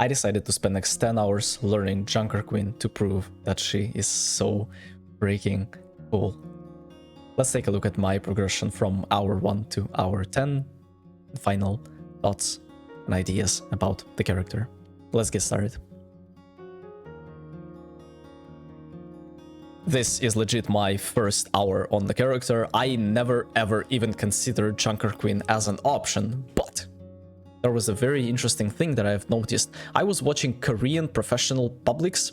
I decided to spend next 10 hours learning Junker Queen to prove that she is so freaking cool. Let's take a look at my progression from hour 1 to hour 10. Final thoughts and ideas about the character. Let's get started. This is legit my first hour on the character. I never ever even considered Junker Queen as an option, but there was a very interesting thing that I've noticed. I was watching Korean professional publics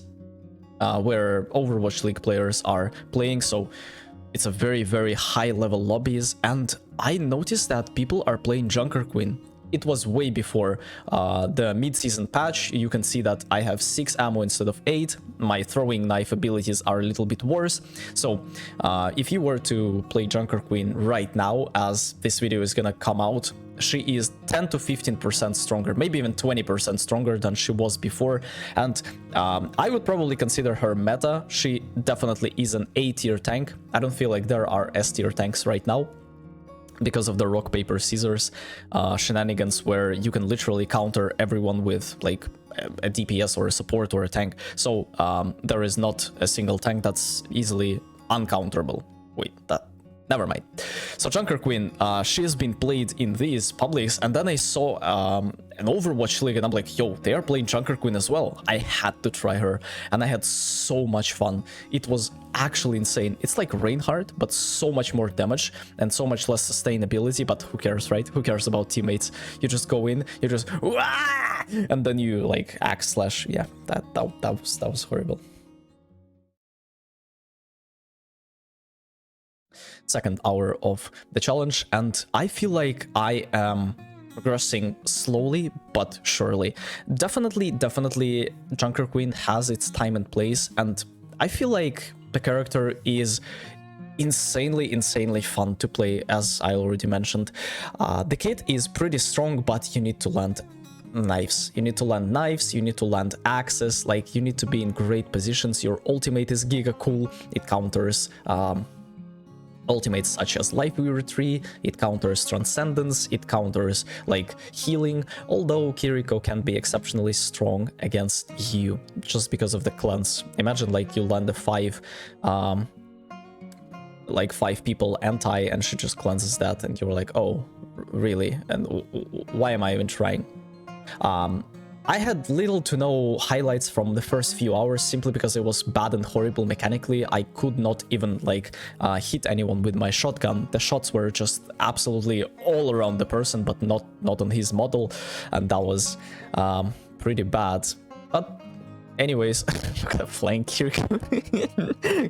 where Overwatch League players are playing, so it's a very high level lobbies, and I noticed that people are playing Junker Queen. It was way before the mid-season patch. You can see that I have 6 ammo instead of 8. My throwing knife abilities are a little bit worse. So if you were to play Junker Queen right now, as this video is gonna come out, she is 10 to 15% stronger, maybe even 20% stronger than she was before. And I would probably consider her meta. She definitely is an A-tier tank. I don't feel like there are S-tier tanks right now, because of the rock paper scissors shenanigans, where you can literally counter everyone with like a DPS or a support or a tank. So there is not a single tank that's easily uncounterable. Wait, that never mind. So Junker Queen, she has been played in these publics, and then I saw an Overwatch League, and I'm like, yo, they are playing Junker Queen as well. I had to try her, and I had so much fun. It was actually insane. It's like Reinhardt, but so much more damage and so much less sustainability, but who cares, right? Who cares about teammates? You just go in, you just Wah! And then you like axe slash. Yeah, that was horrible. Second hour of the challenge, and I feel like I am progressing slowly but surely. Definitely Junker Queen has its time and place, and I feel like the character is insanely fun to play, as I already mentioned. The kit is pretty strong, but you need to land knives. You need to land knives, you need to land axes, like you need to be in great positions. Your ultimate is giga cool. It counters ultimates such as Life Weary Tree, it counters Transcendence, it counters like healing, although Kiriko can be exceptionally strong against you just because of the cleanse. Imagine like you land a 5 people anti and she just cleanses that, and you're like, oh really, and why am I even trying? I had little to no highlights from the first few hours, simply because it was bad and horrible mechanically. I could not even like hit anyone with my shotgun. The shots were just absolutely all around the person, but not on his model, and that was pretty bad. But anyways, look at that flank here.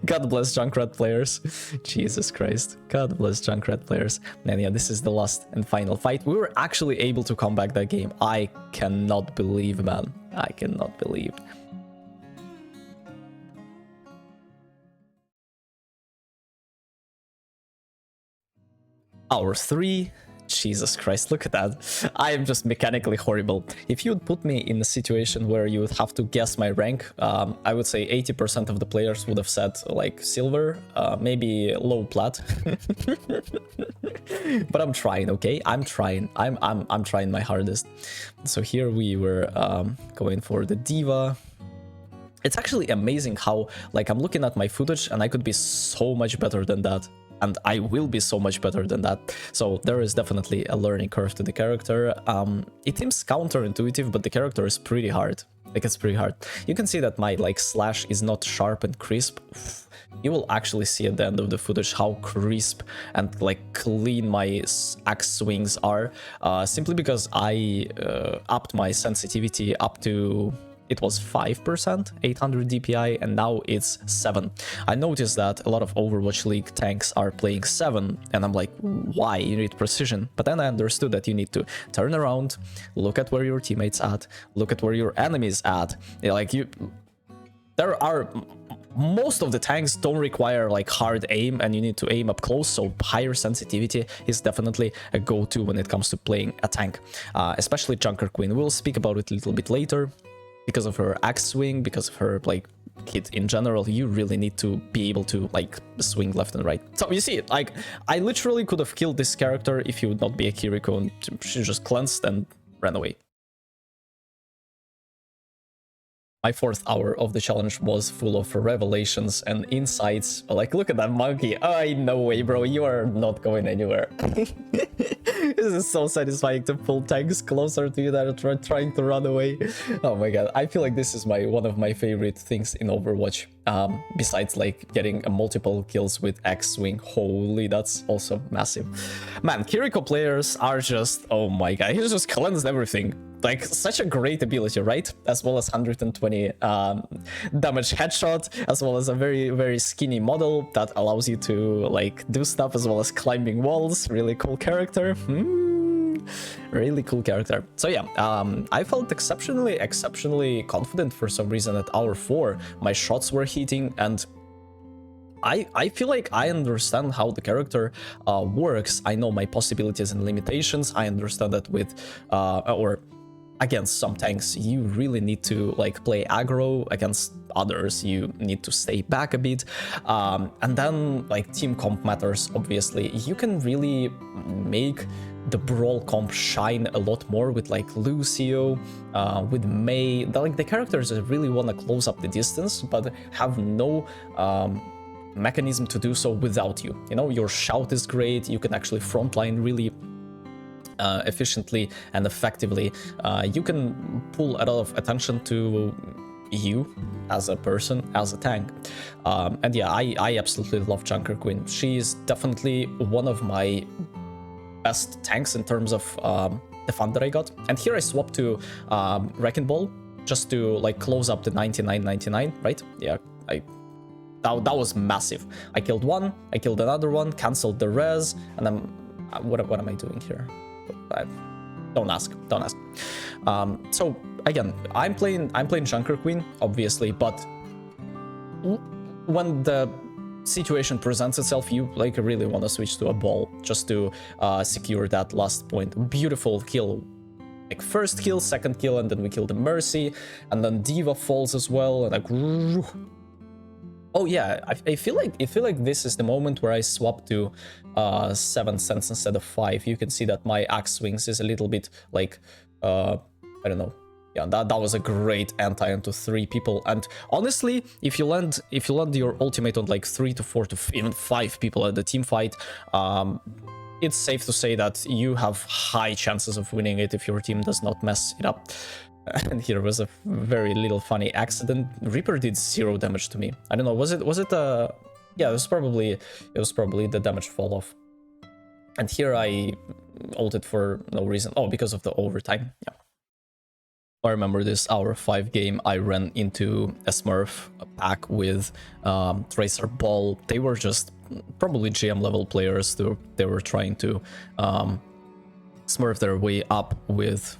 God bless Junkrat players. Jesus Christ. God bless Junkrat players. And yeah, this is the last and final fight. We were actually able to come back that game. I cannot believe, man. I cannot believe. Hour 3. Jesus Christ, look at that. I am just mechanically horrible. If you would put me in a situation where you would have to guess my rank, I would say 80% of the players would have said like silver, maybe low plat. But I'm trying, okay? I'm trying. I'm trying my hardest. So here we were going for the diva. It's actually amazing how, like, I'm looking at my footage and I could be so much better than that. And I will be so much better than that. So there is definitely a learning curve to the character. It seems counterintuitive, but the character is pretty hard. Like, it's pretty hard. You can see that my like slash is not sharp and crisp. You will actually see at the end of the footage how crisp and like clean my axe swings are. Simply because I upped my sensitivity up to... It was 5%, 800 DPI, and now it's 7. I noticed that a lot of Overwatch League tanks are playing 7, and I'm like, why? You need precision. But then I understood that you need to turn around, look at where your teammates at, look at where your enemies at. Like, there are... Most of the tanks don't require like hard aim, and you need to aim up close, so higher sensitivity is definitely a go-to when it comes to playing a tank. Especially Junker Queen. We'll speak about it a little bit later. Because of her axe swing, because of her like kit in general, you really need to be able to like swing left and right. So you see, like, I literally could have killed this character if he would not be a Kiriko, and she just cleansed and ran away. My 4th hour of the challenge was full of revelations and insights. Like, look at that monkey. Oh, no way, bro. You are not going anywhere. This is so satisfying to pull tanks closer to you that are trying to run away. Oh my god. I feel like this is one of my favorite things in Overwatch. Besides like getting multiple kills with X-Wing. Holy, that's also massive. Man, Kiriko players are just, oh my god, he just cleansed everything. Like, such a great ability, right? As well as 120 damage headshot, as well as a very, very skinny model that allows you to, like, do stuff, as well as climbing walls. Really cool character. Really cool character. So yeah, I felt exceptionally confident for some reason at hour 4. My shots were hitting, and I feel like I understand how the character works. I know my possibilities and limitations. I understand that with, or against some tanks, you really need to like play aggro. Against others, you need to stay back a bit. And then like team comp matters, obviously. You can really make the brawl comp shine a lot more with like Lucio, with Mei. Like the characters that really want to close up the distance, but have no mechanism to do so without you. You know, your shout is great. You can actually frontline really efficiently and effectively. You can pull a lot of attention to you as a person, as a tank. And yeah, I absolutely love Junker Queen. She is definitely one of my best tanks in terms of the fun that I got. And here I swapped to Wrecking Ball just to like close up the 99-99, right? Yeah, that was massive. I killed one, I killed another one, cancelled the res, and then what am I doing here? Don't ask. So again, I'm playing Junker Queen, obviously, but when the situation presents itself, you like really want to switch to a ball just to secure that last point. Beautiful kill, like first kill, second kill, and then we kill the Mercy, and then Diva falls as well, and like. Oh yeah, I feel like this is the moment where I swap to 7 cents instead of 5. You can see that my axe swings is a little bit like I don't know. Yeah, that was a great anti onto 3 people. And honestly, if you land your ultimate on like 3 to 4 to even 5 people at the team fight, it's safe to say that you have high chances of winning it if your team does not mess it up. And here was a very little funny accident. Reaper did 0 damage to me. I don't know, was it yeah, it was probably the damage fall off. And here I ulted for no reason. Oh, because of the overtime. Yeah. I remember this hour 5 game, I ran into a Smurf pack with Tracer Ball. They were just probably GM level players. They were trying to Smurf their way up with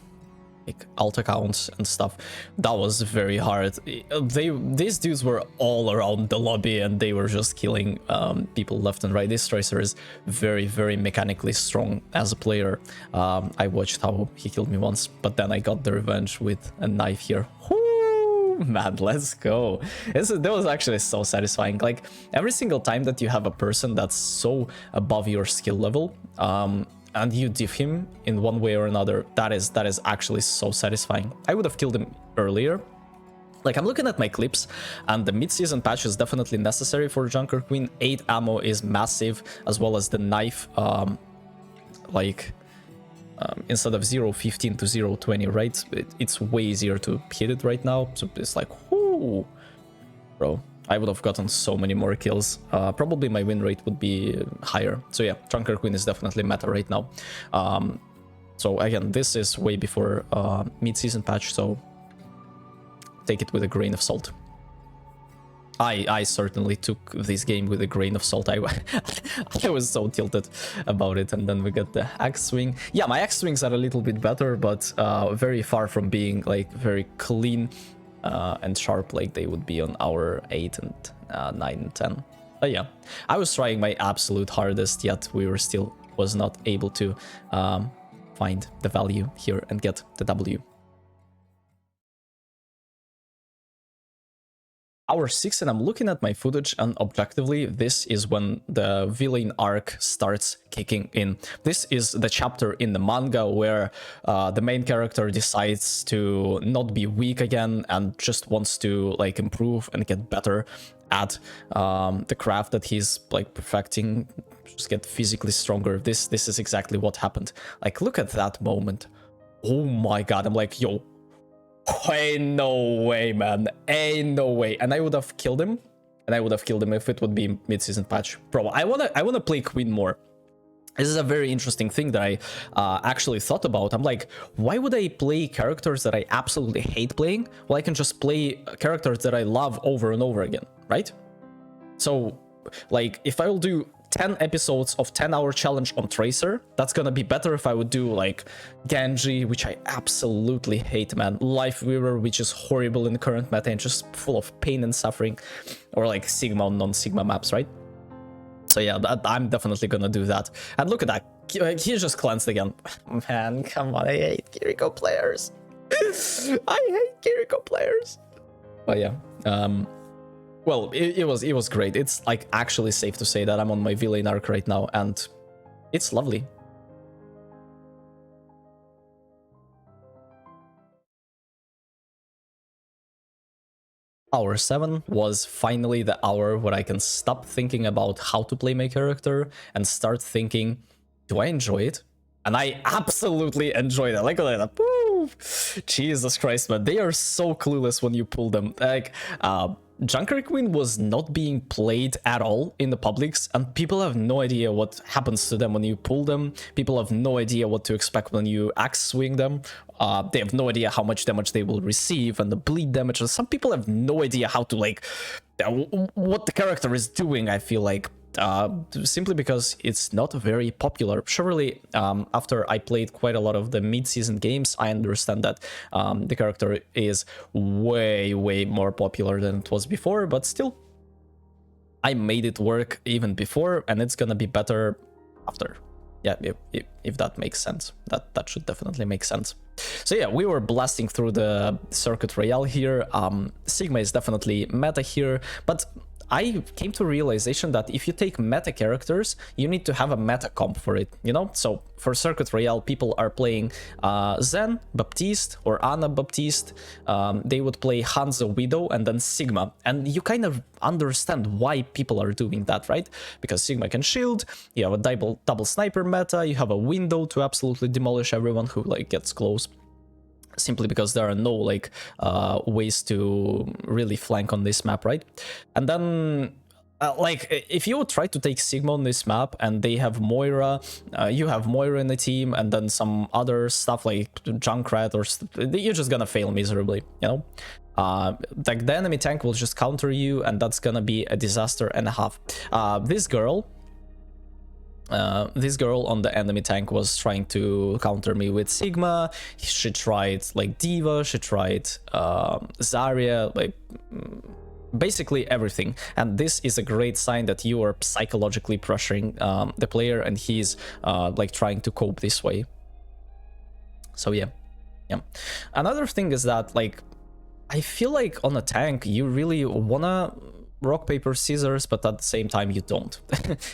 like alt accounts and stuff. That was very hard. These dudes were all around the lobby and they were just killing people left and right. This Tracer is very, very mechanically strong as a player. I watched how he killed me once, but then I got the revenge with a knife here. Whoo, man, let's go. That was actually so satisfying. Like every single time that you have a person that's so above your skill level, and you diff him in one way or another, that is actually so satisfying. I would have killed him earlier. Like, I'm looking at my clips, and the mid-season patch is definitely necessary for Junker Queen. 8 ammo is massive, as well as the knife, instead of 0.15 to 0.20, right? It's way easier to hit it right now, so it's like, whoo, bro. I would have gotten so many more kills. Probably my win rate would be higher. So yeah, Junker Queen is definitely meta right now. So again, this is way before mid-season patch, so take it with a grain of salt. I certainly took this game with a grain of salt. I was so tilted about it, and then we got the axe swing. Yeah, my axe swings are a little bit better, but very far from being like very clean and sharp like they would be on hour 8 and 9 and 10. But yeah, I was trying my absolute hardest, yet we was not able to find the value here and get the W. hour 6, and I'm looking at my footage, and objectively this is when the villain arc starts kicking in. This is the chapter in the manga where the main character decides to not be weak again and just wants to like improve and get better at the craft that he's like perfecting, just get physically stronger. This is exactly what happened. Like, look at that moment. Oh my god, I'm like, yo, ain't no way, man. Ain't no way. And I would have killed him. And I would have killed him if it would be mid-season patch. Bro, I wanna play Queen more. This is a very interesting thing that I actually thought about. I'm like, why would I play characters that I absolutely hate playing? Well, I can just play characters that I love over and over again, right? So, like, if I will do 10 episodes of 10-hour challenge on Tracer, that's gonna be better if I would do like Genji, which I absolutely hate, man. Life Weaver, which is horrible in the current meta and just full of pain and suffering, or like Sigma on non-Sigma maps, right? So yeah, I'm definitely gonna do that. And look at that, he just cleansed again. Man, come on, I hate Kiriko players. I hate Kiriko players. But yeah, well, it was great. It's like actually safe to say that I'm on my villain arc right now, and it's lovely. Hour 7 was finally the hour where I can stop thinking about how to play my character and start thinking, do I enjoy it? And I absolutely enjoy that. Like that. Woo! Jesus Christ, man. They are so clueless when you pull them. Like, Junker Queen was not being played at all in the publics, and people have no idea what happens to them when you pull them. People have no idea what to expect when you axe swing them. They have no idea how much damage they will receive and the bleed damage. And some people have no idea how to, like, what the character is doing, I feel like. Simply because it's not very popular. Surely, after I played quite a lot of the mid-season games, I understand that the character is way more popular than it was before, but still, I made it work even before, and it's gonna be better after. Yeah, if that makes sense. That should definitely make sense. So yeah, we were blasting through the Circuit Royale here. Sigma is definitely meta here, but I came to a realization that if you take meta characters, you need to have a meta comp for it, you know? So for Circuit Royale, people are playing Zen, Baptiste, or Ana Baptiste. They would play Hanzo Widow and then Sigma. And you kind of understand why people are doing that, right? Because Sigma can shield, you have a double sniper meta, you have a window to absolutely demolish everyone who like gets close. Simply because there are no like ways to really flank on this map, right? And then like if you try to take Sigma on this map and they have Moira, you have Moira in the team, and then some other stuff like Junkrat, or you're just gonna fail miserably, you know? Like the enemy tank will just counter you, and that's gonna be a disaster and a half. This girl on the enemy tank was trying to counter me with Sigma. She tried like Diva, she tried Zarya, like basically everything. And this is a great sign that you are psychologically pressuring the player, and he's like trying to cope this way. So yeah. Another thing is that, like, I feel like on a tank you really wanna rock paper scissors, but at the same time you don't.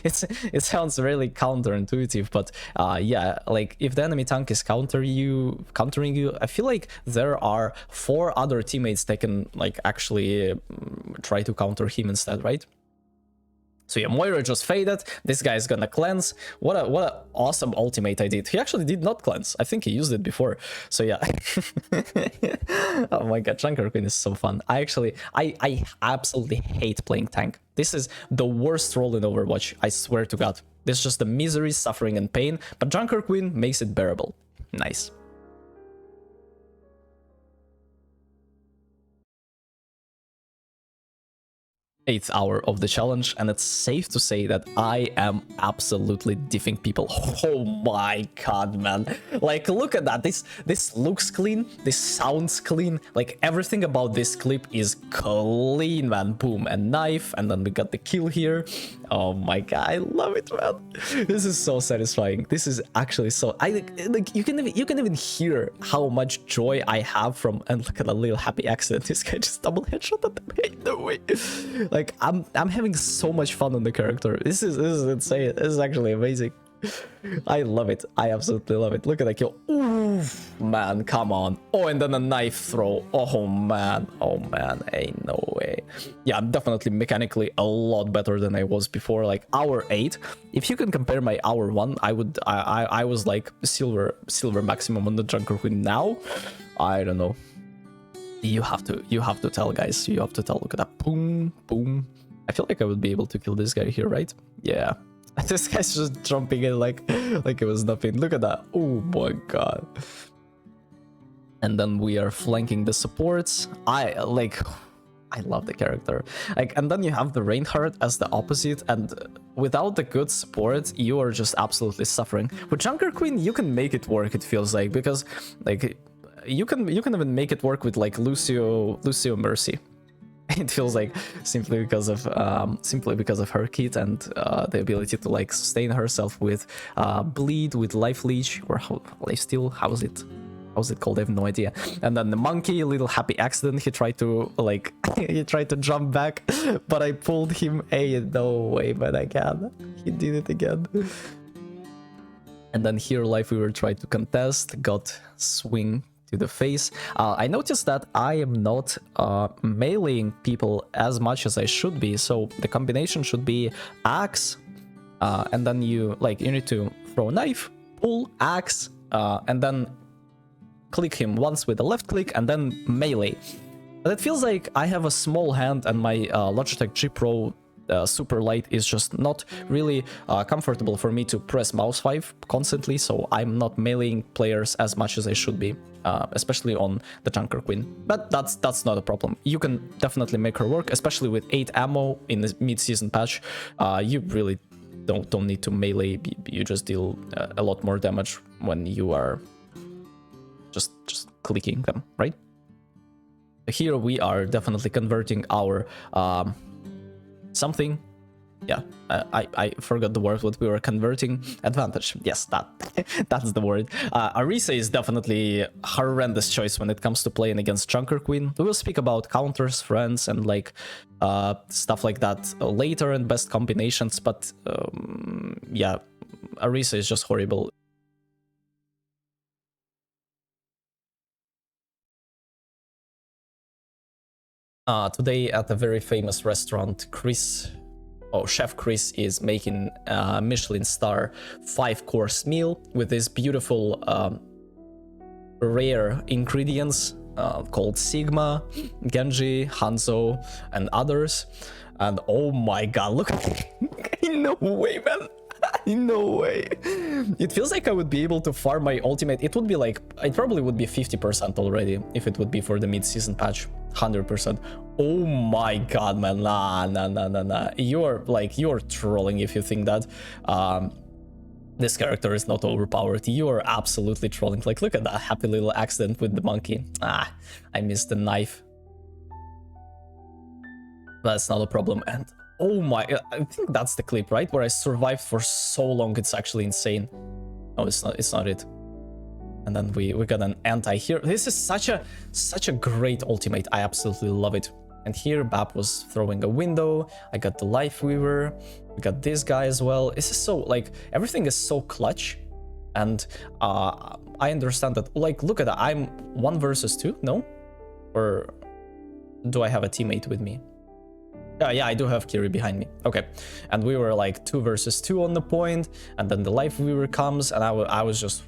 It sounds really counterintuitive, but yeah, like if the enemy tank is countering you, I feel like there are 4 other teammates that can like actually try to counter him instead, right? So yeah, Moira just faded. This guy is gonna cleanse. What a awesome ultimate I did. He actually did not cleanse. I think he used it before. So yeah. Oh my god, Junker Queen is so fun. I absolutely hate playing tank. This is the worst role in Overwatch, I swear to god. This is just the misery, suffering, and pain, but Junker Queen makes it bearable. Nice. 8th hour of the challenge, and it's safe to say that I am absolutely diffing people. Oh my god, man. Like, look at that. This looks clean, this sounds clean, like everything about this clip is clean, man. Boom, and knife, and then we got the kill here. Oh my god, I love it, man. This is so satisfying. This is actually so, like you can even hear how much joy I have from, and look at a little happy accident. This guy just double headshot at the pain. No way. Like, I'm having so much fun on the character. This is insane. This is actually amazing. I love it. I absolutely love it. Look at that kill. Oof, man, come on. Oh, and then a knife throw. Oh man. Oh man. Ain't no way. Yeah, I'm definitely mechanically a lot better than I was before. Like hour 8. If you can compare my hour 1, I was like silver maximum on the Junker Queen. Now, I don't know. You have to tell, guys. You have to tell. Look at that. Boom, boom. I feel like I would be able to kill this guy here, right? Yeah. This guy's just jumping in like it was nothing. Look at that. Oh my god. And then we are flanking the supports. I love the character. Like, and then you have the Reinhardt as the opposite, and without the good support, you are just absolutely suffering. With Junker Queen, you can make it work, it feels like, because like you can even make it work with like Lucio Mercy. It feels like simply because of her kit and the ability to like sustain herself with bleed, with life leech, or life steal. How's it called? I have no idea. And then the monkey, little happy accident. He tried to like he tried to jump back, but I pulled him. Hey, no way, but I can. He did it again. And then here, Life Weaver tried to contest, got swing to the face. I noticed that I am not meleeing people as much as I should be, so the combination should be axe, and then you need to throw a knife, pull, axe, and then click him once with the left click, and then melee. But it feels like I have a small hand, and my Logitech G Pro super light is just not really comfortable for me to press mouse 5 constantly, so I'm not meleeing players as much as I should be, especially on the Junker Queen. But that's not a problem. You can definitely make her work, especially with 8 ammo in the mid-season patch. You really don't need to melee. You just deal a lot more damage when you are just clicking them, right? Here we are definitely converting our something. Yeah, I forgot the word what we were converting. Advantage. Yes, that's the word. Orisa is definitely a horrendous choice when it comes to playing against Junker Queen. We will speak about counters, friends, and like stuff like that later, and best combinations, but yeah, Orisa is just horrible. Today at a very famous restaurant, Chef Chris is making a Michelin star 5-course meal with this beautiful rare ingredients called Sigma, Genji, Hanzo, and others. And oh my god, look at it. No way, man. No way. It feels like I would be able to farm my ultimate. It would be like, it probably would be 50% already if it would be for the mid-season patch. 100%. Oh my god, man. Nah. You're trolling if you think that this character is not overpowered. You are absolutely trolling. Like, look at that happy little accident with the monkey. I missed the knife. That's not a problem. And oh my, I think that's the clip, right? Where I survived for so long. It's actually insane. No, it's not it. And then we got an anti here. This is such a great ultimate. I absolutely love it. And here Bap was throwing a window. I got the Life Weaver. We got this guy as well. This is so, like, everything is so clutch. And I understand that, like, look at that. I'm 1 versus 2, no? Or do I have a teammate with me? Yeah, I do have Kiri behind me. Okay. And we were like 2 versus 2 on the point. And then the Life Weaver comes, and I was just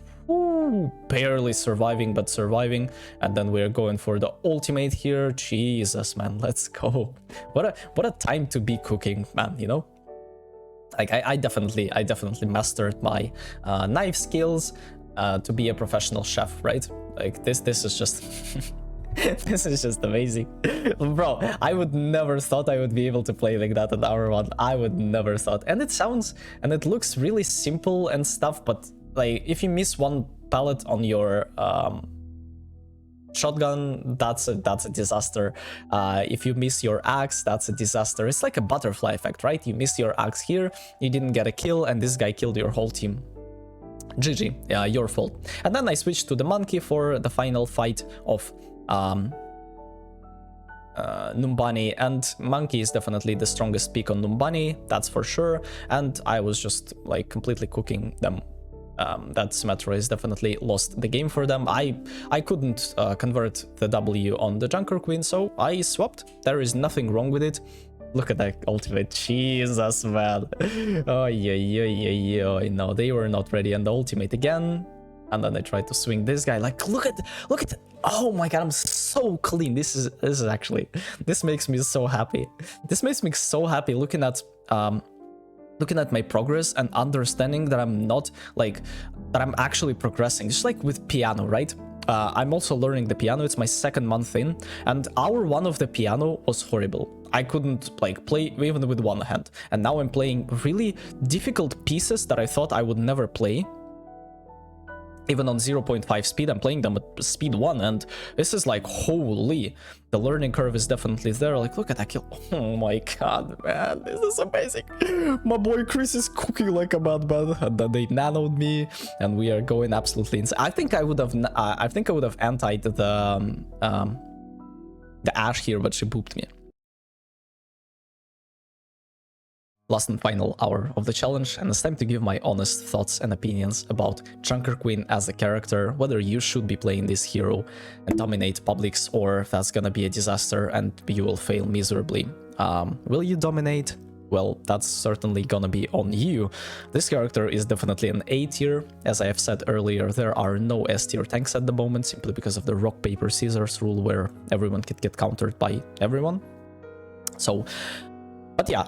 barely surviving, but surviving. And then we're going for the ultimate here. Jesus, man, let's go. What a time to be cooking, man, you know? Like, I definitely mastered my knife skills to be a professional chef, right? Like, this is just This is just amazing. Bro, I would never thought I would be able to play like that at hour 1. I would never thought. And it sounds and it looks really simple and stuff, but like if you miss one pellet on your shotgun, that's a disaster. If you miss your axe, that's a disaster. It's like a butterfly effect, right? You missed your axe here, you didn't get a kill, and this guy killed your whole team. GG, yeah, your fault. And then I switched to the monkey for the final fight of Numbani, and monkey is definitely the strongest pick on Numbani, that's for sure. And I was just like completely cooking them. That Symmetra is definitely lost the game for them. I couldn't convert the W on the Junker Queen, so I swapped. There is nothing wrong with it. Look at that ultimate. Jesus, man. Oh, yeah. No, they were not ready. And the ultimate again. And then I tried to swing this guy. Like, look at. Oh my god, I'm so clean. This is actually. This makes me so happy. This makes me so happy looking at my progress and understanding that I'm not like that I'm actually progressing. Just like with piano, right? I'm also learning the piano. It's my 2nd month in, and hour 1 of the piano was horrible. I couldn't like play even with one hand, and now I'm playing really difficult pieces that I thought I would never play. Even on 0.5 speed, I'm playing them at speed 1, and this is like, holy, the learning curve is definitely there. Like, look at that kill. Oh my god, man, this is amazing. My boy Chris is cooking like a madman, and then they nanoed me, and we are going absolutely insane. I think I would have antied the Ash here, but she booped me. Last and final hour of the challenge, and it's time to give my honest thoughts and opinions about Junker Queen as a character, whether you should be playing this hero and dominate publics, or if that's gonna be a disaster and you will fail miserably. Will you dominate? Well, that's certainly gonna be on you. This character is definitely an A tier. As I have said earlier, there are no S tier tanks at the moment, simply because of the rock, paper, scissors rule, where everyone could get countered by everyone. So, but yeah,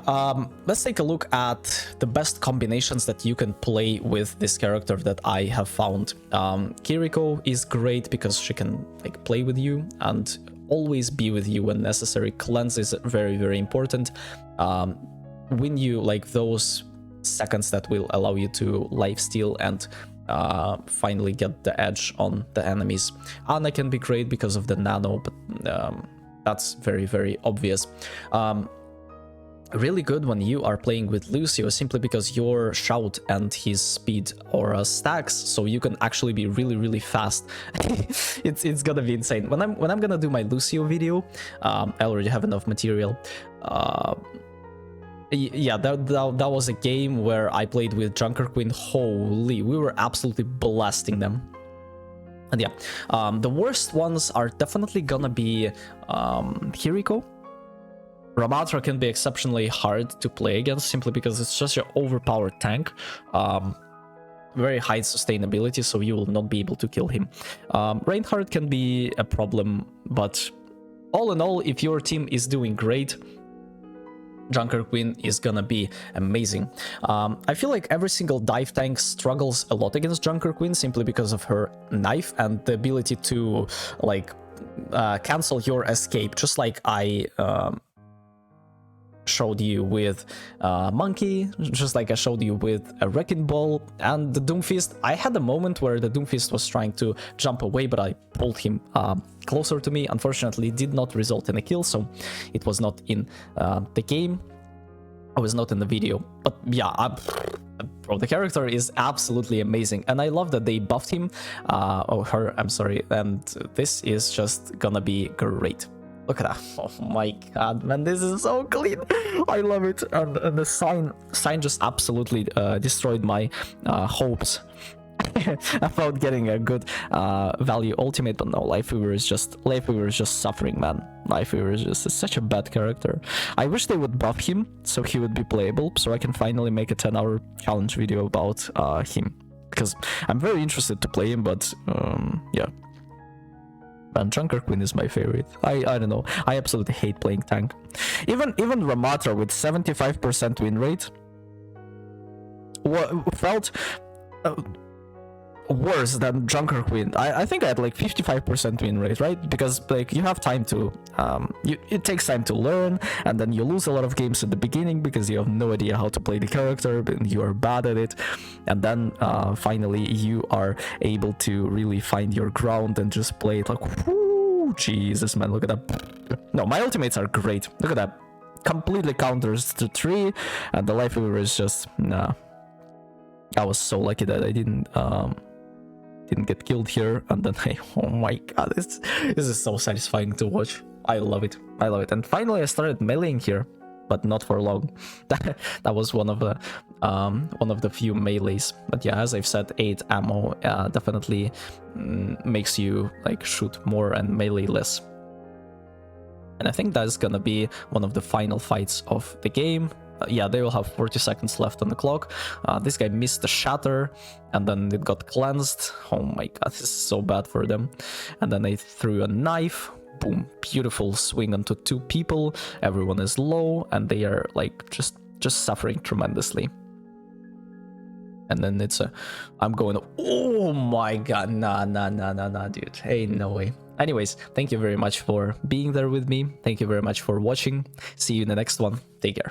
let's take a look at the best combinations that you can play with this character that I have found. Kiriko is great because she can like play with you and always be with you when necessary. Cleanse is very, very important. Win you like those seconds that will allow you to lifesteal and finally get the edge on the enemies. Ana can be great because of the nano, but that's very, very obvious. Really good when you are playing with Lucio, simply because your shout and his speed aura stacks, so you can actually be really, really fast. It's gonna be insane. When I'm gonna do my Lucio video, I already have enough material. Yeah, that was a game where I played with Junker Queen. Holy, we were absolutely blasting them. And yeah, the worst ones are definitely gonna be Kiriko. Ramatra can be exceptionally hard to play against, simply because it's just an overpowered tank. Very high sustainability, so you will not be able to kill him. Reinhardt can be a problem, but all in all, if your team is doing great, Junker Queen is gonna be amazing. I feel like every single dive tank struggles a lot against Junker Queen, simply because of her knife and the ability to like cancel your escape, just like I showed you with Monkey, just like I showed you with a Wrecking Ball and the Doomfist. I had a moment where the Doomfist was trying to jump away, but I pulled him closer to me. Unfortunately, it did not result in a kill, so it was not in the game. I was not in the video, but yeah, bro, the character is absolutely amazing, and I love that they buffed him, her, I'm sorry, and this is just gonna be great. Look at that. Oh my god, man, this is so clean. I love it. And the sign just absolutely destroyed my hopes about getting a good value ultimate. But no, Lifeweaver is just suffering, man. Lifeweaver is just such a bad character. I wish they would buff him so he would be playable, so I can finally make a 10-hour challenge video about him, because I'm very interested to play him, but yeah. And Junker Queen is my favorite. I don't know. I absolutely hate playing tank. Even Ramatra with 75% win rate felt worse than Junker Queen. I think I had like 55% win rate, right? Because like you have time to it takes time to learn, and then you lose a lot of games at the beginning because you have no idea how to play the character and you are bad at it, and then finally you are able to really find your ground and just play it like, whoo, Jesus man, look at that. No, my ultimates are great. Look at that. Completely counters the 3, and the life weaver is just nah. I was so lucky that I didn't get killed here, and then oh my god, this is so satisfying to watch. I love it. I love it. And finally I started meleeing here, but not for long. That was one of the few melees. But yeah, as I've said, 8 ammo definitely makes you like shoot more and melee less. And I think that's gonna be one of the final fights of the game. Yeah, they will have 40 seconds left on the clock. This guy missed the shatter, and then it got cleansed. Oh my god, this is so bad for them. And then they threw a knife. Boom, beautiful swing onto 2 people. Everyone is low, and they are like just suffering tremendously. And then it's a, I'm going, oh my god, nah, dude. Hey, no way. Anyways, thank you very much for being there with me. Thank you very much for watching. See you in the next one. Take care.